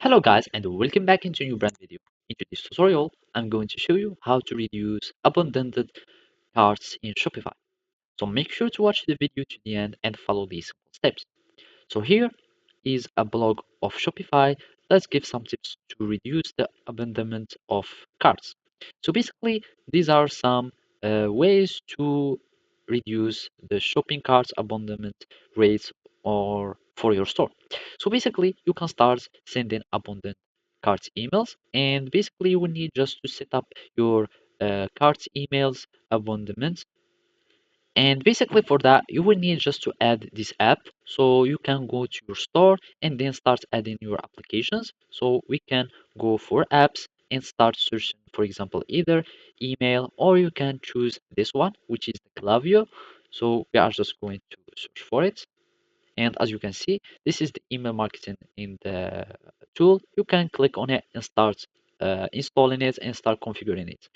Hello guys and welcome back into a new brand video. In this tutorial, I'm going to show you how to reduce abandoned carts in Shopify. So make sure to watch the video to the end and follow these simple steps. So here is a blog of Shopify. Let's give some tips to reduce the abandonment of carts. So basically, these are some ways to reduce the shopping carts abandonment rates or for your store. So basically, you can start sending abandoned carts emails, and basically, you will need just to set up your carts emails abandonment, and basically for that, you will need just to add this app. So you can go to your store and then start adding your applications. So we can go for apps and start searching, for example, either email or you can choose this one, which is the Clavio. So we are just going to search for it. And as you can see, this is the email marketing in the tool. You can click on it and start installing it and start configuring it.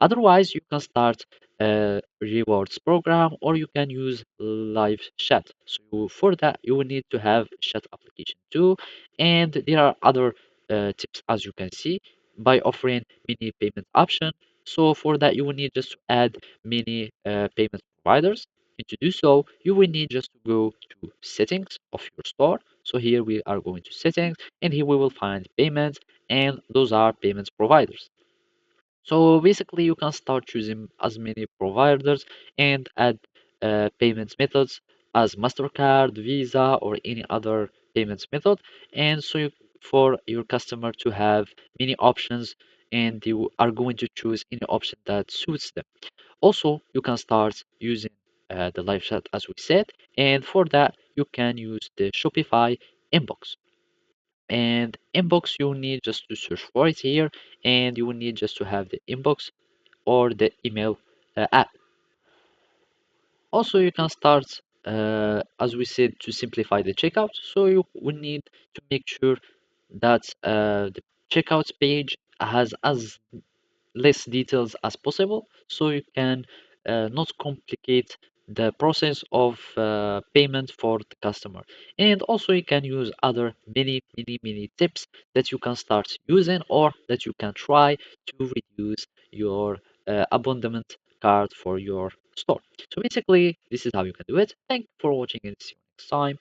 Otherwise, you can start a rewards program or you can use live chat. So for that, you will need to have chat application too. And there are other tips as you can see by offering many payment option. So for that, you will need just to add many payment providers. And to do so, you will need just to go to settings of your store. So here we are going to settings and here we will find payments and those are payments providers. So basically, you can start choosing as many providers and add payments methods as MasterCard, Visa, or any other payments method. And so for your customer to have many options and you are going to choose any option that suits them. Also, you can start using the live chat as we said. And for that, you can use the Shopify inbox. And inbox, you need just to search for it here and you will need just to have the inbox or the email app. Also, you can start, as we said, to simplify the checkout. So you will need to make sure that the checkout page has as less details as possible so you can not complicate the process of payment for the customer. And also you can use other many tips that you can start using or that you can try to reduce your abandonment card for your store. So basically this is how you can do it. Thank you for watching and see you next time.